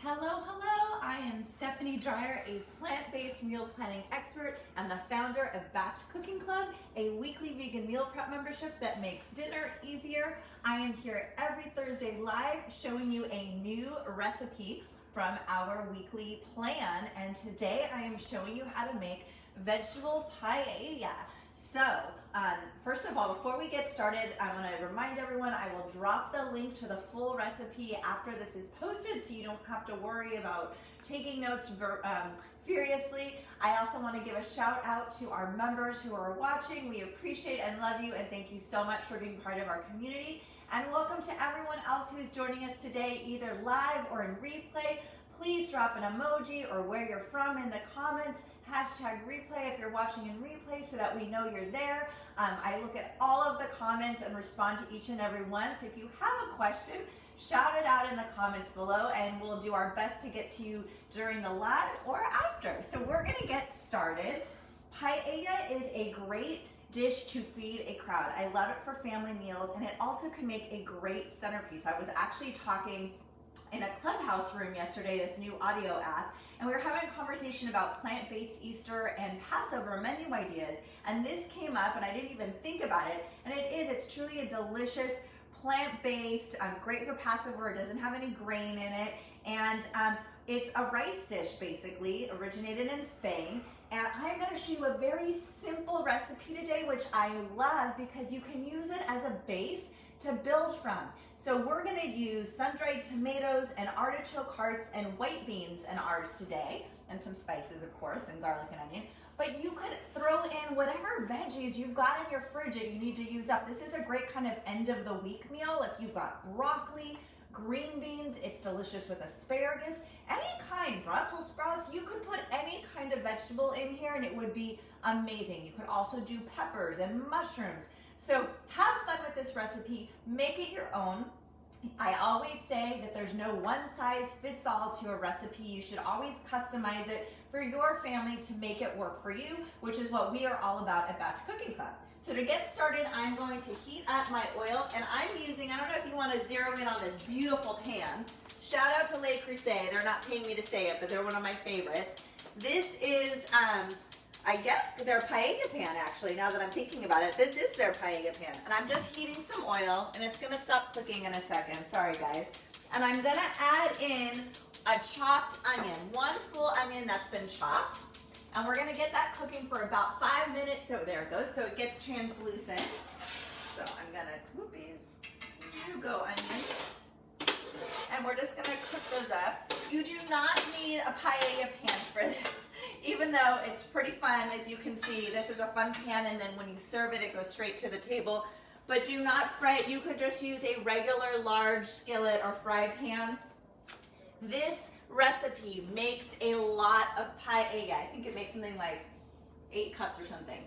Hello, hello! I am Stephanie Dreyer, a plant-based meal planning expert and the founder of Batch Cooking Club, a weekly vegan meal prep membership that makes dinner easier. I am here every Thursday live showing you a new recipe from our weekly plan, and today I am showing you how to make vegetable paella. So, first of all, before we get started, I want to remind everyone I will drop the link to the full recipe after this is posted so you don't have to worry about taking notes furiously. I also want to give a shout out to our members who are watching. We appreciate and love you, and thank you so much for being part of our community. And welcome to everyone else who's joining us today, either live or in replay. Please drop an emoji or where you're from in the comments. Hashtag replay if you're watching in replay so that we know you're there. I look at all of the comments and respond to each and every one. So if you have a question, shout it out in the comments below and we'll do our best to get to you during the live or after. So we're gonna get started. Paella is a great dish to feed a crowd. I love it for family meals, and it also can make a great centerpiece. I was actually talking in a Clubhouse room yesterday, this new audio app, and we were having a conversation about plant-based Easter and Passover menu ideas, and this came up and I didn't even think about it, and it's truly a delicious plant-based, great for Passover. It doesn't have any grain in it, and it's a rice dish basically, originated in Spain. And I'm going to show you a very simple recipe today, which I love because you can use it as a base to build from. So we're going to use sun-dried tomatoes and artichoke hearts and white beans in ours today, and some spices of course, and garlic and onion. But you could throw in whatever veggies you've got in your fridge that you need to use up. This is a great kind of end of the week meal. If you've got broccoli, green beans, it's delicious with asparagus, any kind, Brussels sprouts, you could put any kind of vegetable in here and it would be amazing. You could also do peppers and mushrooms. So have fun with this recipe, make it your own. I always say that there's no one size fits all to a recipe. You should always customize it for your family to make it work for you, which is what we are all about at Batch Cooking Club. So to get started, I'm going to heat up my oil, and I'm using, I don't know if you want to zero in on this beautiful pan. Shout out to Le Creuset. They're not paying me to say it, but they're one of my favorites. This is, I guess their paella pan, actually, now that I'm thinking about it. This is their paella pan. And I'm just heating some oil, and it's going to stop clicking in a second. Sorry, guys. And I'm going to add in a chopped onion, one full onion that's been chopped. And we're going to get that cooking for about 5 minutes. So there it goes. So it gets translucent. So I'm going to, whoopies, you go onions. And we're just going to cook those up. You do not need a paella pan for this. Even though it's pretty fun, as you can see, this is a fun pan, and then when you serve it, it goes straight to the table. But do not fry it. You could just use a regular large skillet or fry pan. This recipe makes a lot of paella. I think it makes something like 8 cups or something.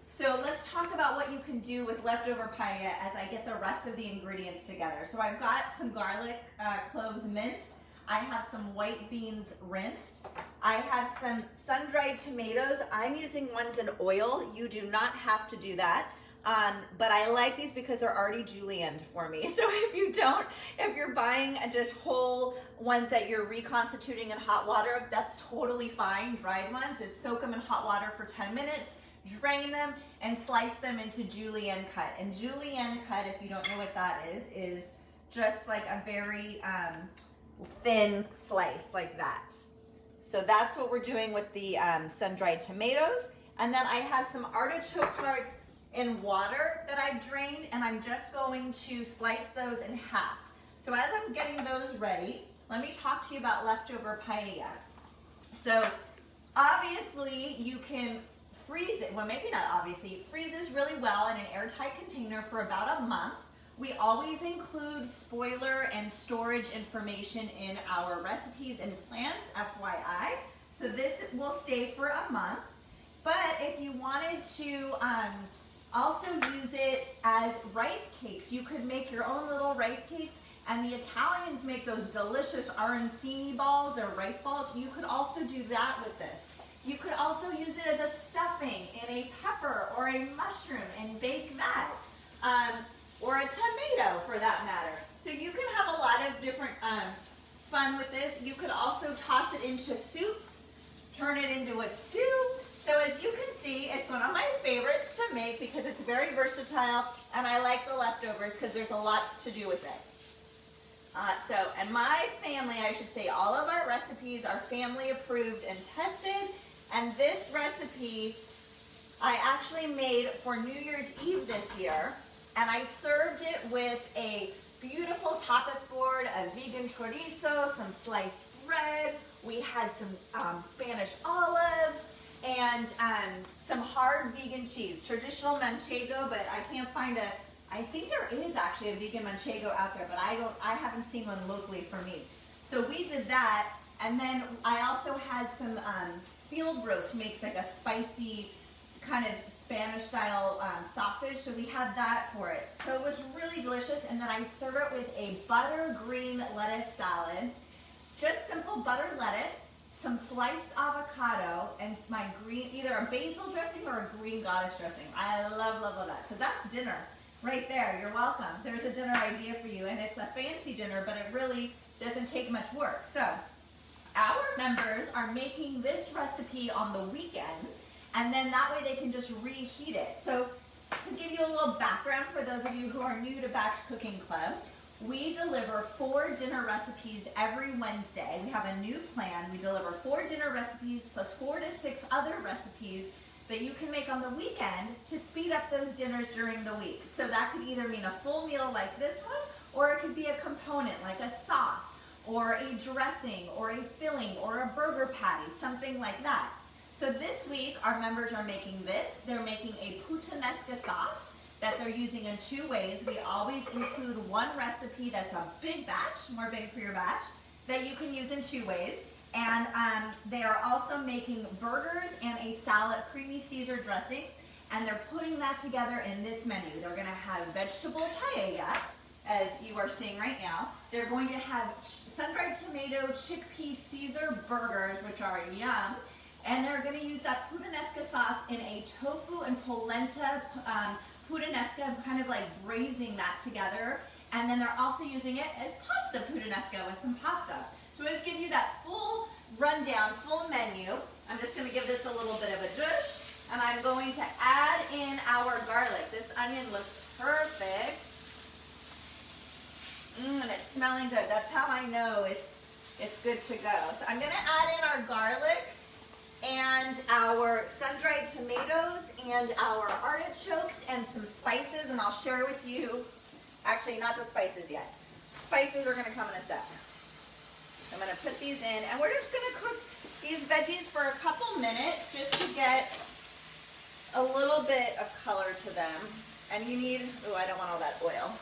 So let's talk about what you can do with leftover paella as I get the rest of the ingredients together. So I've got some garlic cloves minced. I have some white beans rinsed. I have some sun-dried tomatoes. I'm using ones in oil. You do not have to do that. But I like these because they're already julienned for me. So if you're buying just whole ones that you're reconstituting in hot water, that's totally fine. Dried ones, just soak them in hot water for 10 minutes, drain them, and slice them into julienne cut. And julienne cut, if you don't know what that is just like a very thin slice like that. So that's what we're doing with the sun-dried tomatoes. And then I have some artichoke hearts in water that I've drained, and I'm just going to slice those in half. So as I'm getting those ready, let me talk to you about leftover paella. So obviously you can freeze it, well maybe not obviously, it freezes really well in an airtight container for about a month. We always include spoiler and storage information in our recipes and plans, FYI. So this will stay for a month. But if you wanted to also use it as rice cakes, you could make your own little rice cakes. And the Italians make those delicious arancini balls or rice balls. You could also do that with this. You could also use it as a stuffing in a pepper or a mushroom and bake that. Or a tomato for that matter. So you can have a lot of different fun with this. You could also toss it into soups, turn it into a stew. So as you can see, it's one of my favorites to make because it's very versatile, and I like the leftovers because there's a lot to do with it. And my family, I should say, all of our recipes are family approved and tested, and this recipe I actually made for New Year's Eve this year, and I served it with a beautiful tapas board, a vegan chorizo, some sliced bread. We had some Spanish olives and some hard vegan cheese, traditional manchego, but I can't find I think there is actually a vegan manchego out there, but I haven't seen one locally for me. So we did that, and then I also had some field roast, makes like a spicy kind of Spanish style sausage, so we had that for it. So it was really delicious, and then I serve it with a butter green lettuce salad. Just simple buttered lettuce, some sliced avocado, and my green, either a basil dressing or a green goddess dressing. I love, love, love that. So that's dinner right there. You're welcome. There's a dinner idea for you, and it's a fancy dinner, but it really doesn't take much work. So our members are making this recipe on the weekend, and then that way they can just reheat it. So to give you a little background for those of you who are new to Batch Cooking Club, we deliver 4 dinner recipes every Wednesday. We have a new plan. We deliver 4 dinner recipes plus 4 to 6 other recipes that you can make on the weekend to speed up those dinners during the week. So that could either mean a full meal like this one, or it could be a component like a sauce, or a dressing, or a filling, or a burger patty, something like that. So this week, our members are making this. They're making a puttanesca sauce that they're using in 2 ways. We always include one recipe that's a big batch, more big for your batch, that you can use in 2 ways. And they are also making burgers and a salad, creamy Caesar dressing, and they're putting that together in this menu. They're gonna have vegetable paella, as you are seeing right now. They're going to have sun-dried tomato chickpea Caesar burgers, which are yum. And they're gonna use that puttanesca sauce in a tofu and polenta puttanesca, kind of like braising that together. And then they're also using it as pasta puttanesca with some pasta. So let's give you that full rundown, full menu. I'm just gonna give this a little bit of a zhuzh, and I'm going to add in our garlic. This onion looks perfect. And it's smelling good. That's how I know it's good to go. So I'm gonna add in our garlic and our sun-dried tomatoes and our artichokes and some spices, and I'll share with you, actually not the spices yet. Spices are gonna come in a sec. I'm gonna put these in, and we're just gonna cook these veggies for a couple minutes just to get a little bit of color to them. And you need, oh, I don't want all that oil.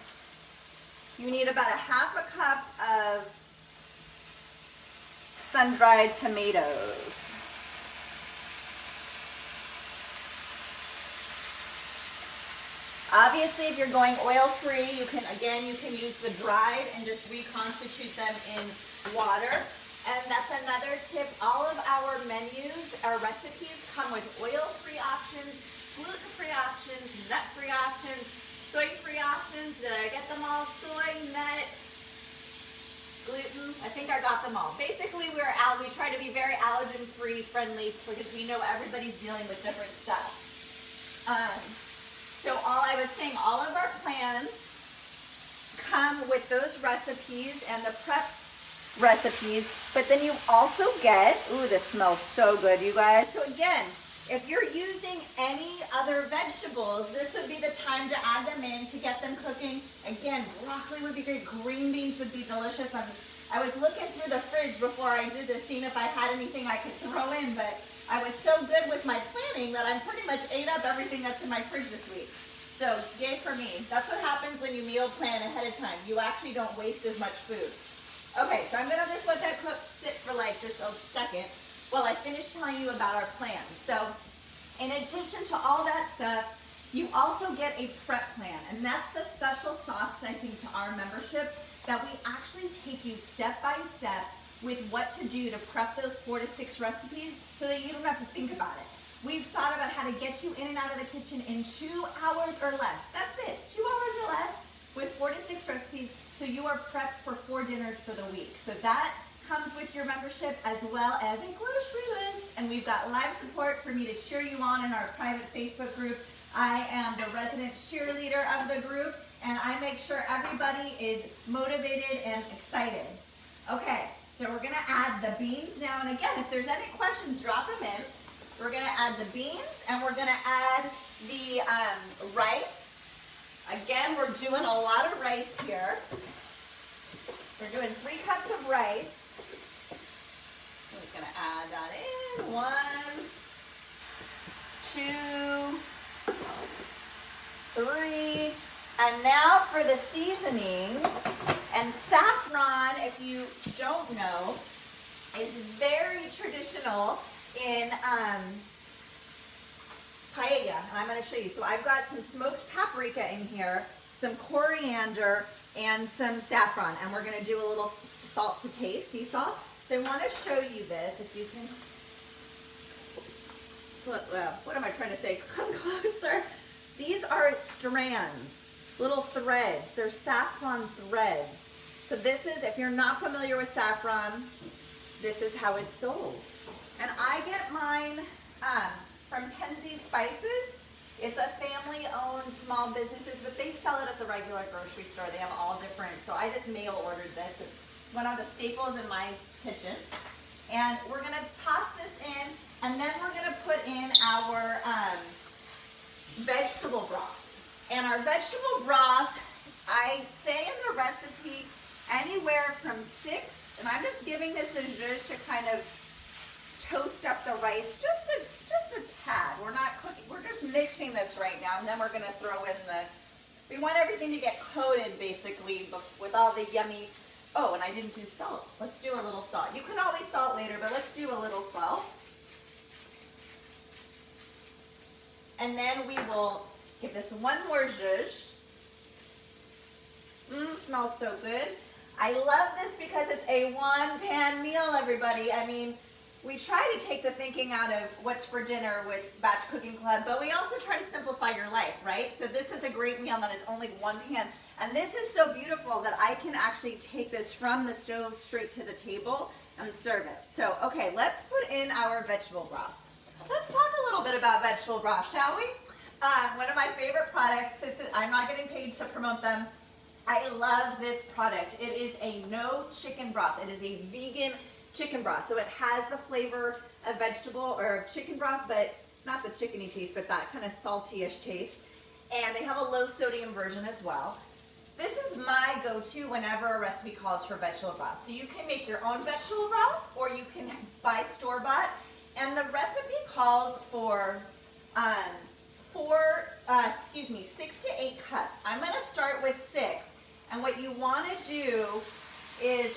You need about a half a cup of sun-dried tomatoes. Obviously, if you're going oil-free, you can use the dried and just reconstitute them in water. And that's another tip. All of our menus, our recipes come with oil-free options, gluten-free options, nut-free options, soy-free options. Did I get them all? Soy, nut, gluten. I think I got them all. Basically, we try to be very allergen-free, friendly, because we know everybody's dealing with different stuff. So I was saying, all of our plans come with those recipes and the prep recipes, but then you also get, ooh, this smells so good, you guys. So again, if you're using any other vegetables, this would be the time to add them in to get them cooking. Again, broccoli would be great, green beans would be delicious. I was looking through the fridge before I did this, seeing if I had anything I could throw in, but I was so good with my planning that I pretty much ate up everything that's in my fridge this week. So, yay for me. That's what happens when you meal plan ahead of time. You actually don't waste as much food. Okay, so I'm gonna just let that cook sit for like just a second while I finish telling you about our plan. So, in addition to all that stuff, you also get a prep plan, and that's the special sauce, I think, to our membership, that we actually take you step by step with what to do to prep those 4 to 6 recipes so that you don't have to think about it. We've thought about how to get you in and out of the kitchen in 2 hours or less. That's it, 2 hours or less with 4 to 6 recipes, so you are prepped for 4 dinners for the week. So that comes with your membership as well as a grocery list. And we've got live support for me to cheer you on in our private Facebook group. I am the resident cheerleader of the group, and I make sure everybody is motivated and excited. Okay, so we're gonna add the beans now, and again, if there's any questions, drop them in. We're gonna add the beans, and we're gonna add the rice. Again, we're doing a lot of rice here. We're doing 3 cups of rice. I'm just gonna add that in. 1, 2, 3. And now for the seasonings. And saffron, if you don't know, is very traditional in paella, and I'm going to show you. So I've got some smoked paprika in here, some coriander, and some saffron, and we're going to do a little salt to taste, sea salt. So I want to show you this, if you can, what am I trying to say? Come closer. These are strands, little threads. They're saffron threads. So this is, if you're not familiar with saffron, this is how it's sold. And I get mine from Penzi Spices. It's a family-owned small businesses, but they sell it at the regular grocery store. They have all different, so I just mail ordered this. It went on to Staples in my kitchen. And we're gonna toss this in, and then we're gonna put in our vegetable broth. And our vegetable broth, I say in the recipe, anywhere from 6, and I'm just giving this a zhuzh to kind of toast up the rice just a tad. We're not cooking, we're just mixing this right now, and then we're gonna throw in we want everything to get coated basically with all the yummy, oh, and I didn't do salt. Let's do a little salt. You can always salt later, but let's do a little salt. And then we will give this one more zhuzh. Smells so good. I love this because it's a 1-pan meal, everybody. I mean, we try to take the thinking out of what's for dinner with Batch Cooking Club, but we also try to simplify your life, right? So this is a great meal that is only 1 pan. And this is so beautiful that I can actually take this from the stove straight to the table and serve it. So, okay, let's put in our vegetable broth. Let's talk a little bit about vegetable broth, shall we? One of my favorite products, I'm not getting paid to promote them. I love this product. It is a no chicken broth. It is a vegan chicken broth. So it has the flavor of vegetable or chicken broth, but not the chickeny taste, but that kind of salty-ish taste. And they have a low sodium version as well. This is my go-to whenever a recipe calls for vegetable broth. So you can make your own vegetable broth, or you can buy store-bought. And the recipe calls for 6 to 8 cups. I'm going to start with 6. And what you want to do is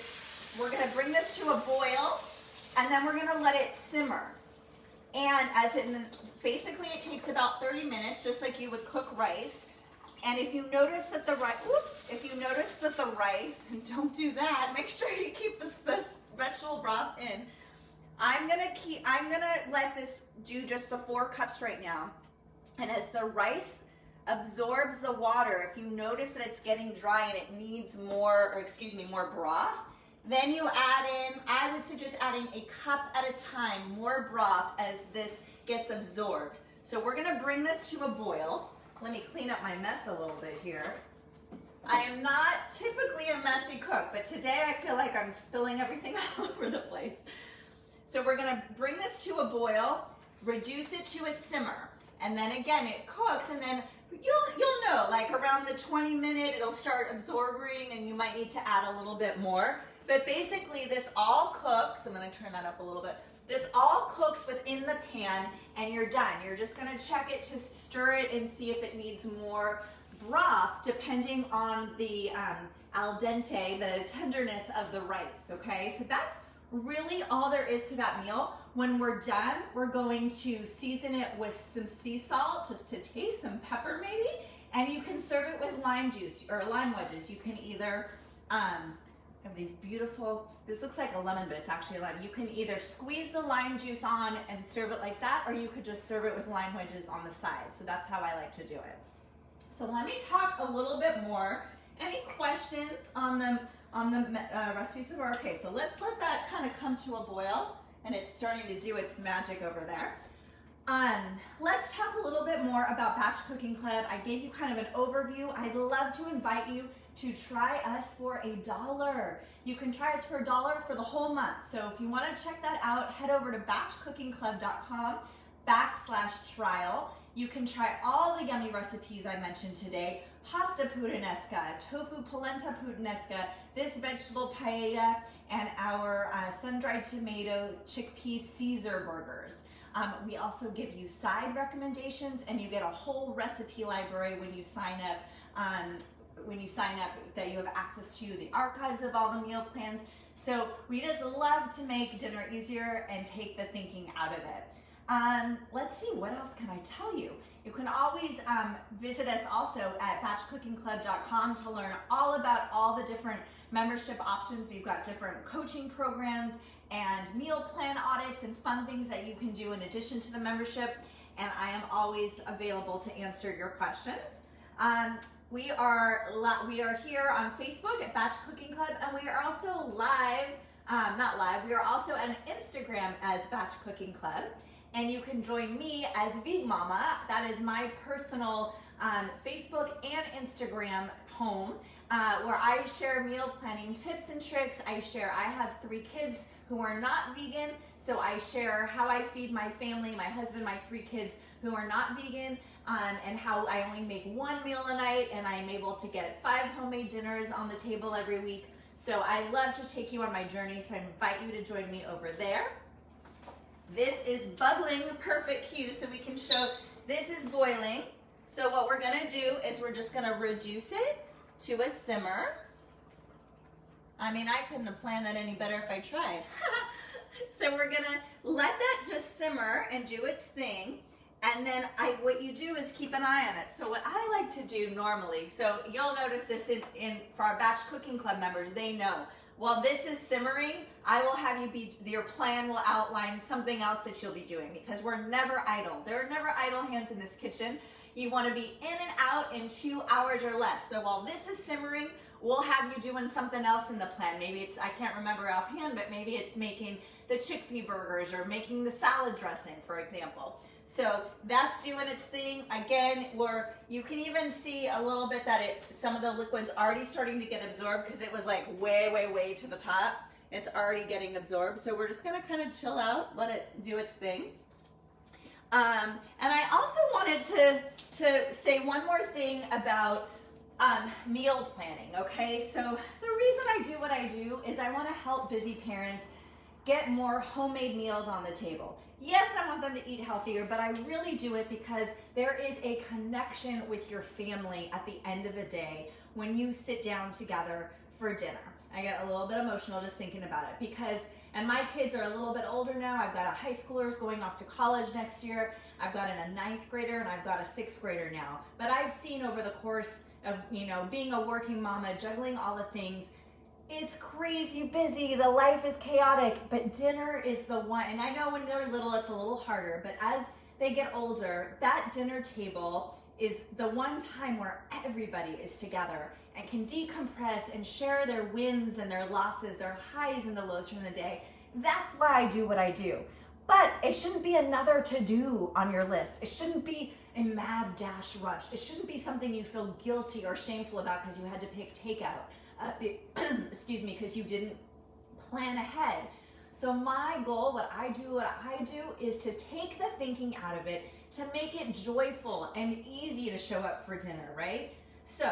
we're going to bring this to a boil, and then we're going to let it simmer. And basically it takes about 30 minutes, just like you would cook rice. And if you notice that the rice, and don't do that, make sure you keep this vegetable broth in. I'm gonna let this do just the 4 cups right now. And as the rice absorbs the water, if you notice that it's getting dry and it needs more broth, then you add in, I would suggest adding a cup at a time, more broth as this gets absorbed. So we're gonna bring this to a boil. Let me clean up my mess a little bit here. I am not typically a messy cook, but today I feel like I'm spilling everything all over the place. So we're gonna bring this to a boil, reduce it to a simmer, and then again it cooks, and then you'll know, like around the 20-minute, it'll start absorbing, and you might need to add a little bit more. But basically this all cooks, I'm gonna turn that up a little bit. This all cooks within the pan, and you're done. You're just gonna check it to stir it and see if it needs more broth, depending on the al dente, the tenderness of the rice, okay? So that's really all there is to that meal. When we're done, we're going to season it with some sea salt, just to taste, some pepper maybe, and you can serve it with lime juice or lime wedges. You can either, have these beautiful, this looks like a lemon, but it's actually a lime. You can either squeeze the lime juice on and serve it like that, or you could just serve it with lime wedges on the side. So that's how I like to do it. So let me talk a little bit more Any questions on the recipe so far? Okay, so let's let that kind of come to a boil, and it's starting to do its magic over there. Let's talk a little bit more about Batch Cooking Club. I gave you kind of an overview. I'd love to invite you to try us for $1. You can try us for $1 for the whole month. So if you want to check that out, head over to batchcookingclub.com/trial. You can try all the yummy recipes I mentioned today. Pasta puttanesca, tofu polenta puttanesca, this vegetable paella, and our sun-dried tomato chickpea Caesar burgers. We also give you side recommendations, and you get a whole recipe library when you sign up. That you have access to the archives of all the meal plans. So we just love to make dinner easier and take the thinking out of it. Let's see, what else can I tell you? You can always visit us also at batchcookingclub.com to learn all about all the different membership options. We've got different coaching programs and meal plan audits and fun things that you can do in addition to the membership. And I am always available to answer your questions. We are here on Facebook at Batch Cooking Club, and we are also live, we are also on Instagram as Batch Cooking Club. And you can join me as Vegan Mama. That is my personal Facebook and Instagram home, where I share meal planning tips and tricks. I have 3 kids who are not vegan, so I share how I feed my family, my husband, my 3 kids who are not vegan, and how I only make 1 meal a night, and I am able to get 5 homemade dinners on the table every week. So I love to take you on my journey, so I invite you to join me over there. This is bubbling, perfect cue, so we can show this is boiling. So what we're gonna do is we're just gonna reduce it to a simmer. I mean, I couldn't have planned that any better if I tried. So we're gonna let that just simmer and do its thing. And then what you do is keep an eye on it. So what I like to do normally, so you'll notice this for our Batch Cooking Club members, they know. While this is simmering, I will have your plan will outline something else that you'll be doing, because we're never idle. There are never idle hands in this kitchen. You want to be in and out in 2 hours or less. So while this is simmering, we'll have you doing something else in the plan. Maybe it's, I can't remember offhand, but maybe it's making the chickpea burgers or making the salad dressing, for example. So that's doing its thing. Again, you can even see a little bit that some of the liquid's already starting to get absorbed, because it was like way, way, way to the top. It's already getting absorbed. So we're just gonna kind of chill out, let it do its thing. And I also wanted to say one more thing about meal planning, okay? So the reason I do what I do is I wanna help busy parents get more homemade meals on the table. Yes, I want them to eat healthier, but I really do it because there is a connection with your family at the end of the day when you sit down together for dinner. I get a little bit emotional just thinking about it and my kids are a little bit older now. I've got a high schooler's going off to college next year. I've got a 9th grader and I've got a 6th grader now. But I've seen over the course of, being a working mama, juggling all the things, it's crazy busy, the life is chaotic, but dinner is the one. And I know when they're little, it's a little harder, but as they get older, that dinner table is the one time where everybody is together and can decompress and share their wins and their losses, their highs and the lows from the day. That's why I do what I do. But it shouldn't be another to-do on your list. It shouldn't be a mad dash rush. It shouldn't be something you feel guilty or shameful about because you had to pick takeout. Excuse me, because you didn't plan ahead. So my goal, what I do is to take the thinking out of it, to make it joyful and easy to show up for dinner, right? So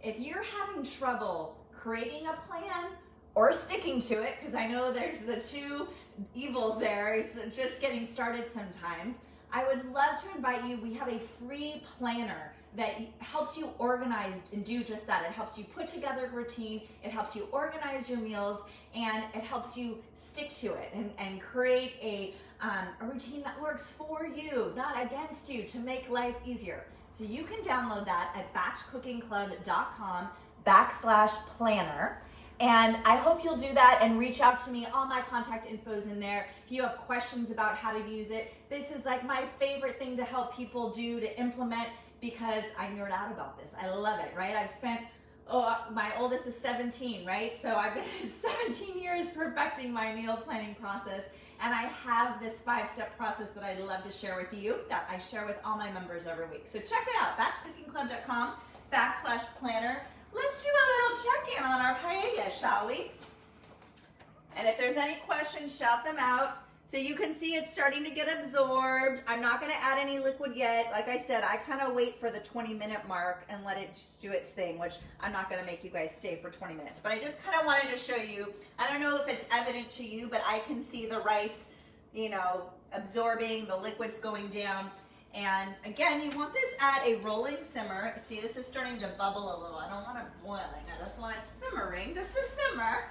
if you're having trouble creating a plan or sticking to it, because I know there's the 2 evils there, it's just getting started sometimes, I would love to invite you. We have a free planner that helps you organize and do just that. It helps you put together a routine, it helps you organize your meals, and it helps you stick to it and create a routine that works for you, not against you, to make life easier. So you can download that at batchcookingclub.com/planner. And I hope you'll do that and reach out to me. All my contact info's in there. If you have questions about how to use it, this is like my favorite thing to help people do, to implement, because I nerd out about this. I love it, right? I've spent Oh, my oldest is 17, right? So I've been 17 years perfecting my meal planning process, and I have this 5-step process that I'd love to share with you that I share with all my members every week. So check it out, batchcookingclub.com/planner. Let's do a little check-in on our paella, shall we? And if there's any questions, shout them out. So you can see it's starting to get absorbed. I'm not gonna add any liquid yet. Like I said, I kind of wait for the 20-minute mark and let it just do its thing, which I'm not gonna make you guys stay for 20 minutes. But I just kind of wanted to show you, I don't know if it's evident to you, but I can see the rice, you know, absorbing, the liquids going down. And again, you want this at a rolling simmer. See, this is starting to bubble a little. I don't want it boiling. I just want it simmering, just to simmer.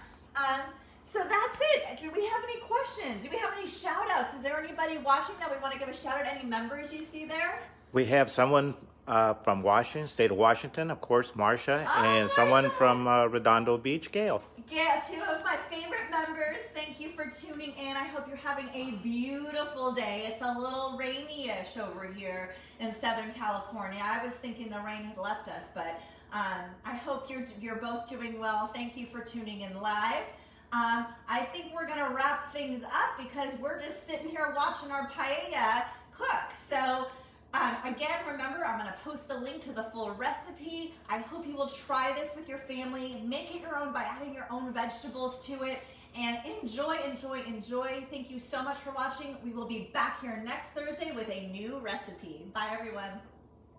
So that's it. Do we have any questions? Do we have any shout outs? Is there anybody watching that we want to give a shout out? Any members you see there? We have someone from Washington, state of Washington, of course, Marcia, and Marcia. someone from Redondo Beach, Gail. Yes, 2 of my favorite members. Thank you for tuning in. I hope you're having a beautiful day. It's a little rainy-ish over here in Southern California. I was thinking the rain had left us, but I hope you're both doing well. Thank you for tuning in live. I think we're gonna wrap things up because we're just sitting here watching our paella cook. So again, remember, I'm gonna post the link to the full recipe. I hope you will try this with your family. Make it your own by adding your own vegetables to it. And enjoy, enjoy, enjoy. Thank you so much for watching. We will be back here next Thursday with a new recipe. Bye, everyone.